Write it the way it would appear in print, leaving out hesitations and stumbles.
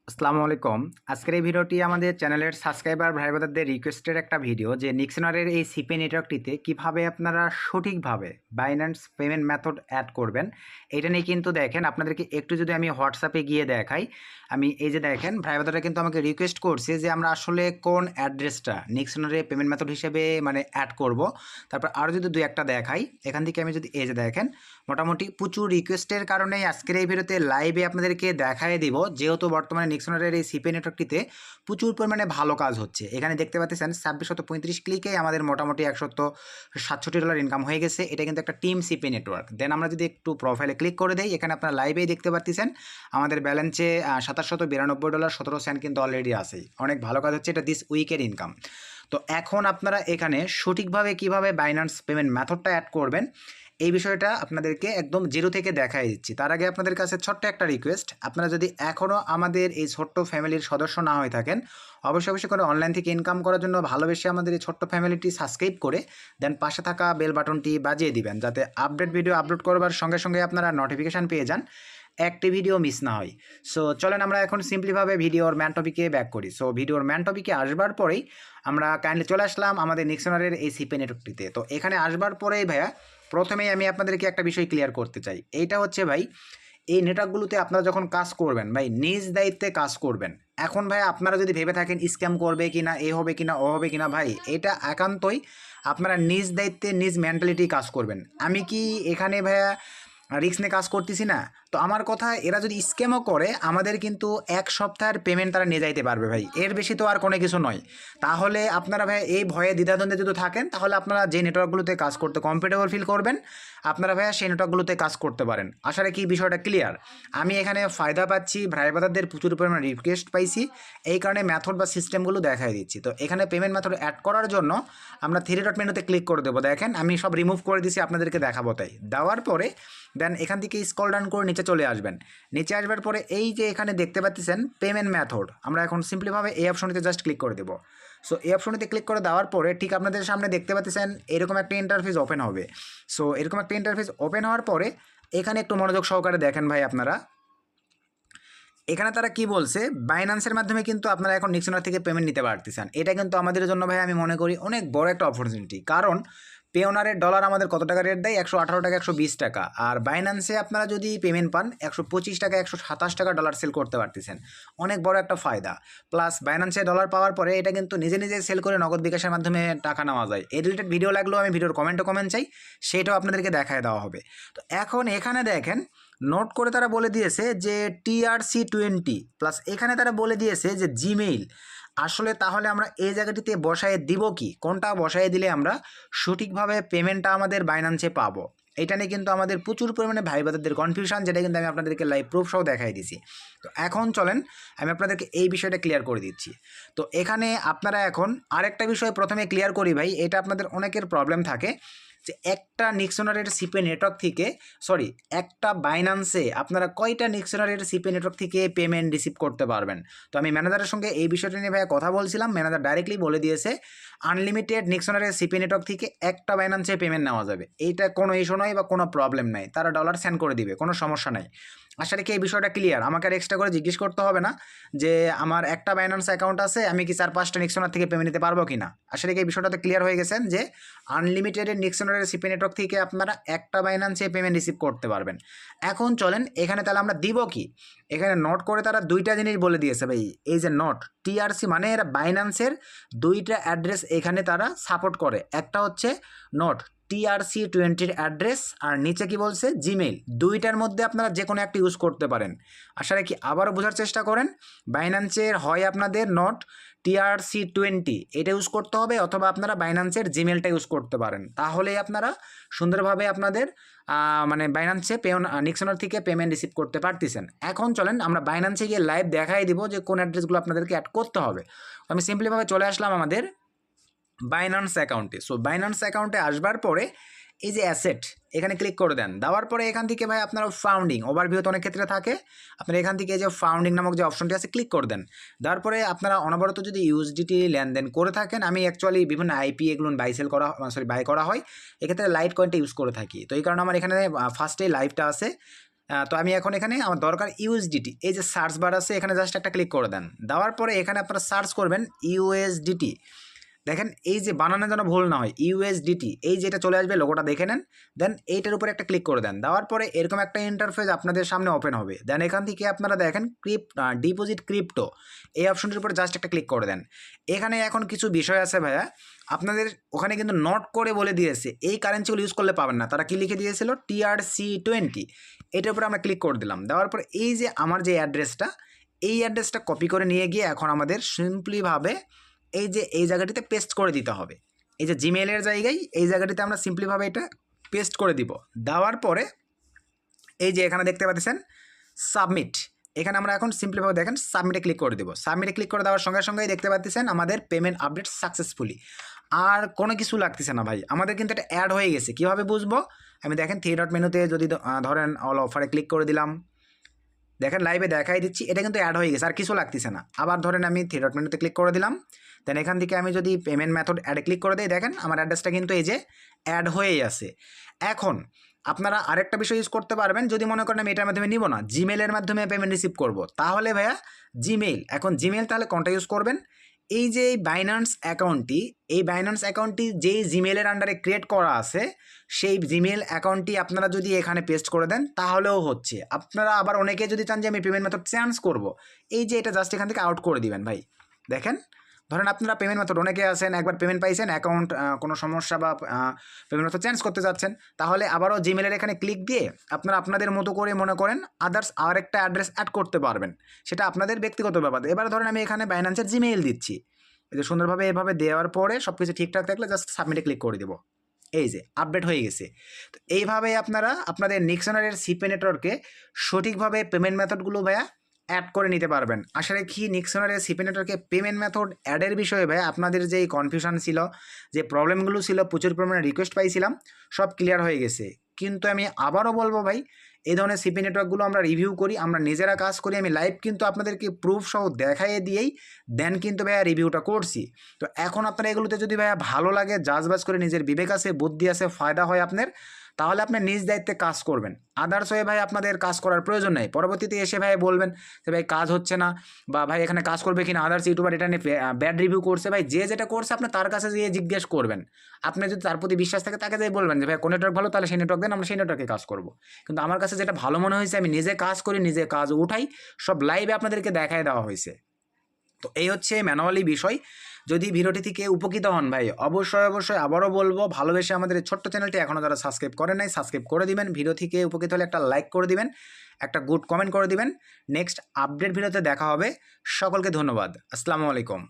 আসসালামু আলাইকুম। আজকের এই ভিডিওটি আমাদের চ্যানেলের সাবস্ক্রাইবার ভাই ব্রাদারদের রিকোয়েস্টের একটা ভিডিও যে নিক্সনারের এই সিপে নেটওয়ার্কটিতে কিভাবে আপনারা সঠিকভাবে বাইন্যান্স পেমেন্ট মেথড অ্যাড করবেন। এটা নিয়ে কিন্তু দেখেন আপনাদেরকে একটু যদি আমি হোয়াটসঅ্যাপে গিয়ে দেখাই, আমি এই যে দেখেন ভাই ব্রাদাররা কিন্তু আমাকে রিকোয়েস্ট করছে যে আমরা আসলে কোন অ্যাড্রেসটা নিক্সনারে পেমেন্ট মেথড হিসেবে অ্যাড করব। তারপর আরও যদি দুই একটা দেখাই, এখান থেকে আমি যদি এই যে দেখেন মোটামুটি প্রচুর রিকোয়েস্টের কারণেই আজকের এই ভিডিওতে লাইভে আপনাদেরকে দেখাই দিব, যেহেতু বর্তমানে নিক্সনারের এই সিপে নেটওয়ার্কটিতে প্রচুর পরিমাণে ভালো কাজ হচ্ছে। এখানে দেখতে পাচ্ছেন 2635 ক্লিকে আমাদের মোটামুটি $167 ইনকাম হয়ে গেছে। এটা কিন্তু একটা টিম সিপে নেটওয়ার্ক। দেন আমরা যদি একটু প্রোফাইলে ক্লিক করে দেই, এখানে আপনারা লাইভেই দেখতে পাচ্ছেন আমাদের ব্যালেন্সে $2792.17 কিন্তু অলরেডি আছেই। অনেক ভালো কাজ হচ্ছে, এটা দিস উইকের ইনকাম। তো এখন আপনারা এখানে সঠিকভাবে কিভাবে বাইন্যান্স পেমেন্ট মেথডটা অ্যাড করবেন এই বিষয়টা আপনাদেরকে একদম জিরো থেকে দেখাই দিচ্ছি। তার আগে আপনাদের কাছে ছোট্ট একটা রিকোয়েস্ট, আপনারা যদি এখনও আমাদের এই ছোট্ট ফ্যামিলির সদস্য না হয়ে থাকেন, অবশ্যই করে অনলাইন থেকে ইনকাম করার জন্য ভালোবেসে আমাদের এই ছোট্ট ফ্যামিলিটি সাবস্ক্রাইব করে দেন পাশে থাকা বেল বাটনটি বাজিয়ে দিবেন, যাতে আপডেট ভিডিও আপলোড করবার সঙ্গে সঙ্গে আপনারা নোটিফিকেশান পেয়ে যান, একটি ভিডিও মিস না হয়। সো চলেন আমরা এখন সিম্পলিভাবে ভিডিওর ম্যান টপিকে ব্যাক করি। সো ভিডিওর ম্যান টপিকে আসবার পরেই আমরা কাইন্ডলি চলে আসলাম আমাদের নিক্সনারের এই সিপে নেটওয়ার্কটিতে। তো এখানে আসবার পরেই ভাইয়া প্রথমেই আমি আপনাদেরকে একটা বিষয় ক্লিয়ার করতে চাই। এইটা হচ্ছে ভাই, এই নেটওয়ার্কগুলোতে আপনারা যখন কাজ করবেন ভাই নিজ দায়িত্বে কাজ করবেন। এখন ভাই আপনারা যদি ভেবে থাকেন স্ক্যাম করবে কি না, এ হবে কি না, ও হবে কি না, ভাই এটা একান্তই আপনারা নিজ দায়িত্বে নিজ মেন্টালিটি কাজ করবেন। আমি কি এখানে ভাইয়া রিস্ক নিয়ে কাজ করতেছি না? তো আমার কথা, এরা যদি স্ক্যামও করে আমাদের কিন্তু এক সপ্তাহের পেমেন্ট তারা নিয়ে যাইতে পারবে ভাই, এর বেশি তো আর কোনো কিছু নয়। তাহলে আপনারা ভাই এই ভয়ে দ্বিধাদ্বন্দ্বে যদি থাকেন, তাহলে আপনারা যে নেটওয়ার্কগুলোতে কাজ করতে কমফোর্টেবল ফিল করবেন আপনারা ভাইয়া সেই নেটওয়ার্কগুলোতে কাজ করতে পারেন। আশা রাখি বিষয়টা ক্লিয়ার। আমি এখানে ফায়দা পাচ্ছি, ভাই ব্রাদারদের প্রচুর পরিমাণে রিকোয়েস্ট পাইছি, এই কারণে মেথড বা সিস্টেমগুলো দেখাই দিচ্ছি। তো এখানে পেমেন্ট মেথড অ্যাড করার জন্য আমরা থ্রি ডট মেনুতে ক্লিক করে দেবো। দেখেন আমি সব রিমুভ করে দিছি, আপনাদেরকে দেখাবো তাই। দেওয়ার পরে দেন এখান থেকে স্ক্রল ডাউন করে নিচে চলে আসবেন। নিচে আসবার পরে এই যে এখানে দেখতে পাচ্ছেন পেমেন্ট মেথড, আমরা এখন সিম্পলিভাবে এই অপশনটিতে জাস্ট ক্লিক করে দেবো। সো এই অপশনটিতে ক্লিক করে দেওয়ার পরে ঠিক আপনাদের সামনে দেখতে পাচ্ছেন এরকম একটা ইন্টারফেস ওপেন হবে। সো এরকম একটা ইন্টারফেস ওপেন হওয়ার পরে এখানে একটু মনোযোগ সহকারে দেখেন ভাই আপনারা, এখানে তারা কি বলছে, বাইন্যান্সের মাধ্যমে কিন্তু আপনারা এখন নিক্সনার থেকে পেমেন্ট নিতে পারতেছেন। এটা কিন্তু আমাদের জন্য ভাই আমি মনে করি অনেক বড় একটা অপরচুনিটি। কারণ পেওনারের ডলার আমাদের কত টাকা রেট দেয়? 118 টাকা, 120 টাকা। আর বাইন্যান্সে আপনারা যদি পেমেন্ট পান 125 টাকা, 127 টাকা ডলার সেল করতে পারতেছেন। অনেক বড় একটা ফায়দা। প্লাস বাইন্যান্সে ডলার পাওয়ার পরে এটা কিন্তু নিজে নিজে সেল করে নগদ বিকাশের মাধ্যমে টাকা নেওয়া যায়। এই রিলেটেড ভিডিও লাগলেও আমি ভিডিওর কমেন্ট চাই, সেটাও আপনাদেরকে দেখায় দেওয়া হবে। তো এখন এখানে দেখেন নোট করে তারা বলে দিয়েছে যে TRC20 প্লাস এখানে তারা বলে দিয়েছে যে জিমেইল। আসলে তাহলে আমরা এই জায়গাটিতে বসায় দিব কি, কোনটা বসায় দিলে আমরা সঠিকভাবে পেমেন্টটা আমাদের বাইন্যান্সে পাবো? এটা নিয়ে কিন্তু আমাদের প্রচুর পরিমাণে ভাই ব্রাদারদের কনফিউশন, যেটা কিন্তু আমি আপনাদেরকে লাইভ প্রুফ সহ দেখাই দিছি। তো এখন চলেন আমি আপনাদেরকে এই বিষয়টা ক্লিয়ার করে দিচ্ছি। তো এখানে আপনারা এখন আরেকটা বিষয় প্রথমে ক্লিয়ার করি ভাই, এটা আপনাদের অনেকের প্রবলেম থাকে যে একটা নিক্সনারের সিপে নেটওয়ার্ক থেকে, সরি, একটা বাইন্যান্সে আপনারা কয়টা নিক্সনারের সিপে নেটওয়ার্ক থেকে পেমেন্ট রিসিভ করতে পারবেন? তো আমি ম্যানেজারের সঙ্গে এই বিষয়টা নিয়ে ভাইয়া কথা বলছিলাম, ম্যানেজার ডাইরেক্টলি বলে দিয়েছে আনলিমিটেড নিক্সনারের সিপি নেটওয়ার্ক থেকে একটা বাইন্যান্সে পেমেন্ট নেওয়া যাবে। এইটা কোনো ইস্যু নয় বা কোনো প্রবলেম নাই, তারা ডলার সেন্ড করে দিবে, কোনো সমস্যা নাই। আশা রাখি এই বিষয়টা ক্লিয়ার, আমাকে আর এক্সট্রা করে জিজ্ঞেস করতে হবে না যে আমার একটা বাইন্যান্স অ্যাকাউন্ট আছে, আমি কি 4-5টা নিক্সনার থেকে পেমেন্ট নিতে পারবো কি না। আশা রাখি এই বিষয়টাতে ক্লিয়ার হয়ে গেছেন যে আনলিমিটেডের নিক্সনারের সিপি নেটওয়ার্ক থেকে আপনারা একটা বাইন্যান্সে পেমেন্ট রিসিভ করতে পারবেন। এখন চলেন এখানে তাহলে আমরা দিব কি, এখানে নোট করে তারা দুইটা জিনিস বলে দিয়েছে ভাই। এই যে নোট টিআরসি মানে এরা বাইন্যান্সের দুইটা অ্যাড্রেস এখানে তারা সাপোর্ট করে, একটা হচ্ছে নোট TRC20 অ্যাড্রেস আর নিচে কি বলছে জিমেইল। দুইটার মধ্যে আপনারা যে কোনো একটা ইউজ করতে পারেন। আশা রাখি আবারও বোঝার চেষ্টা করেন, বাইন্যান্সের হয় আপনাদের নোট TRC20 এটা ইউজ করতে হবে, অথবা আপনারা বাইন্যান্সের জিমেলটা ইউজ করতে পারেন। তাহলেই আপনারা সুন্দরভাবে আপনাদের বাইন্যান্সে নিক্সনার থেকে পেমেন্ট রিসিভ করতে পারতেছেন। এখন চলেন আমরা বাইন্যান্সে গিয়ে লাইভ দেখাই দিব যে কোন অ্যাড্রেসগুলো আপনাদেরকে অ্যাড করতে হবে। তো আমি সিম্পলিভাবে চলে আসলাম আমাদের বাইন্যান্স অ্যাকাউন্টে। সো বাইন্যান্স অ্যাকাউন্টে আসবার পরে এই যে অ্যাসেট এখানে ক্লিক করে দেন। দেওয়ার পরে এখান থেকে ভাই আপনারা ফাউন্ডিং ওভারভিউ তো অনেক ক্ষেত্রে থাকে, আপনারা এখান থেকে এই যে ফাউন্ডিং নামক যে অপশনটি আছে ক্লিক করে দেন। দেওয়ার পরে আপনারা অনবরত যদি ইউএসডিটি লেনদেন করে থাকেন, আমি অ্যাকচুয়ালি বিভিন্ন আইপি এগুলো বাই করা হয়, এক্ষেত্রে লাইট কয়েনটা ইউজ করে থাকি। তো এই কারণে আমার এখানে ফার্স্টে লাইভটা আছে, তো আমি এখন এখানে আমার দরকার ইউএসডিটি, এই যে সার্চ বার আছে এখানে জাস্ট একটা ক্লিক করে দেন। দেওয়ার পরে এখানে আপনারা সার্চ করবেন ইউএসডিটি। দেখেন এই যে বানানো যেন ভুল না হয়, ইউএসডিটি এই যেটা চলে আসবে লোগোটা দেখে নেন। দেন এইটার উপরে একটা ক্লিক করে দেন। দেওয়ার পরে এরকম একটা ইন্টারফেস আপনাদের সামনে ওপেন হবে। দেন এখান থেকে আপনারা দেখেন ডিপোজিট ক্রিপ্টো এই অপশনটির উপরে জাস্ট একটা ক্লিক করে দেন। এখানে এখন কিছু বিষয় আছে ভাইয়া, আপনাদের ওখানে কিন্তু নোট করে বলে দিয়েছে এই কারেন্সিগুলো ইউজ করলে পাবেন না। তারা কি লিখে দিয়েছিল TRC20, এটার উপরে আমরা ক্লিক করে দিলাম। দেওয়ার পরে এই যে আমার যে অ্যাড্রেসটা, এই অ্যাড্রেসটা কপি করে নিয়ে গিয়ে এখন আমাদের সিম্পলিভাবে এই যে এই জায়গাটিতে পেস্ট করে দিতে হবে। এই যে জিমেলের জায়গায় এই জায়গাটিতে আমরা সিম্পলিভাবে এটা পেস্ট করে দিব। দেওয়ার পরে এই যে এখানে দেখতে পাচ্ছেন সাবমিট, এখানে আমরা এখন সিম্পলিভাবে দেখেন সাবমিটে ক্লিক করে দেবো। সাবমিটে ক্লিক করে দেওয়ার সঙ্গে সঙ্গেই দেখতে পাচ্ছেন আমাদের পেমেন্ট আপডেট সাকসেসফুলি। আর কোনো কিছু লাগতেছে না ভাই, আমাদের কিন্তু এটা অ্যাড হয়ে গেছে। কীভাবে বুঝবো? আমি দেখেন 3 ডট মেনুতে যদি ধরেন অল অফারে ক্লিক করে দিলাম, দেখেন লাইভে দেখাই দিচ্ছি এটা কিন্তু অ্যাড হয়ে গেছে, আর কিছু লাগতেছে না। আবার ধরেন আমি 3 ডট মেনুতে ক্লিক করে দিলাম, দেন এখান থেকে আমি যদি পেমেন্ট মেথড অ্যাডে ক্লিক করে দিই, দেখেন আমার অ্যাড্রেসটা কিন্তু এই যে অ্যাড হয়েই আছে। এখন আপনারা আরেকটা বিষয় ইউজ করতে পারবেন, যদি মনে করেন আমি এটার মাধ্যমে নিব না, জিমেলের মাধ্যমে পেমেন্ট রিসিভ করব, তাহলে ভাইয়া জিমেল, এখন জিমেল তাহলে কোনটা ইউজ করবেন? এই যে বাইন্যান্স অ্যাকাউন্টটি, এই বাইন্যান্স অ্যাকাউন্টটি যেই জিমেলের আন্ডারে ক্রিয়েট করা আছে, সেই জিমেল অ্যাকাউন্টটি আপনারা যদি এখানে পেস্ট করে দেন তাহলেও হচ্ছে। আপনারা আবার অনেকে যদি চান যে আমি পেমেন্ট মেথড চেঞ্জ করব, এই যে এটা জাস্ট এখান থেকে আউট করে দিবেন ভাই। দেখেন ধরেন আপনারা পেমেন্ট মেথড অনেকে আছেন একবার পেমেন্ট পাইছেন, অ্যাকাউন্ট কোনো সমস্যা বা পেমেন্ট মেথড চেঞ্জ করতে যাচ্ছেন, তাহলে আবারও জিমেলের এখানে ক্লিক দিয়ে আপনারা আপনাদের মতো করে মনে করেন আদার্স আর একটা অ্যাড্রেস অ্যাড করতে পারবেন, সেটা আপনাদের ব্যক্তিগত ব্যাপার। এবার ধরেন আমি এখানে বাইন্যান্সের জিমেইল দিচ্ছি, এই যে সুন্দরভাবে এভাবে দেওয়ার পরে সব কিছু ঠিকঠাক থাকলে জাস্ট সাবমিটে ক্লিক করে দেবো। এই যে আপডেট হয়ে গেছে। তো এইভাবে আপনারা আপনাদের নিক্সনারের সিপে নেটওয়ার্কে সঠিকভাবে পেমেন্ট মেথডগুলো ভাইয়া অ্যাড করে নিতে পারবেন। আশা রাখি নিক্সনারের সিপি নেটওয়ার্কে পেমেন্ট মেথড অ্যাডের বিষয়ে ভাই আপনাদের যেই কনফিউশন ছিল, যে প্রবলেমগুলো ছিল, প্রচুর পরিমাণে রিকোয়েস্ট পাইছিলাম, সব ক্লিয়ার হয়ে গেছে। কিন্তু আমি আবারও বলবো ভাই, এই ধরনের সিপি নেটওয়ার্কগুলো আমরা রিভিউ করি, আমরা নিজেরা কাজ করি, আমি লাইভ কিন্তু আপনাদেরকে প্রুফ সহ দেখাইয়ে দিয়েই দেন কিন্তু ভাইয়া রিভিউটা করছি। তো এখন আপনারা এগুলোতে যদি ভাইয়া ভালো লাগে, জাজবাজ করে নিজের বিবেক আছে, বুদ্ধি আছে, ফায়দা হয় আপনার, তাহলে আপনি নিজ দায়িত্বে কাজ করবেন। আদার্স হয়ে ভাই আপনাদের কাজ করার প্রয়োজন নেই। পরবর্তীতে এসে ভাই বলবেন যে ভাই কাজ হচ্ছে না, বা ভাই এখানে কাজ করবে কিনা, আদার্স ইউটিউবার এটা নিয়ে ব্যাড রিভিউ করছে, ভাই যে যেটা করছে আপনি তার কাছে গিয়ে জিজ্ঞেস করবেন। আপনি যদি তার প্রতি বিশ্বাস থাকে তাকে যেয়ে বলবেন যে ভাই কোন নেটওয়ার্ক ভালো, তাহলে সেই নেটওয়ার্ক দেন, আমরা সেই নেটওয়ার্কে কাজ করবো। কিন্তু আমার কাছে যেটা ভালো মনে হয়েছে, আমি নিজে কাজ করি, নিজে কাজ উঠাই, সব লাইভে আপনাদেরকে দেখায় দেওয়া হয়েছে। তো এই হচ্ছে ম্যানুয়ালি বিষয়। যদি ভিডিওটি থেকে উপকৃত হন ভাই, অবশ্যই অবশ্যই আবারও বলবো, ভালোবেসে আমাদের এই ছোট্ট চ্যানেলটি এখনও যারা সাবস্ক্রাইব করেন নাই সাবস্ক্রাইব করে দিবেন। ভিডিও থেকে উপকৃত হলে একটা লাইক করে দিবেন, একটা গুড কমেন্ট করে দিবেন। নেক্সট আপডেট ভিডিওতে দেখা হবে। সকলকে ধন্যবাদ। আসসালামু আলাইকুম।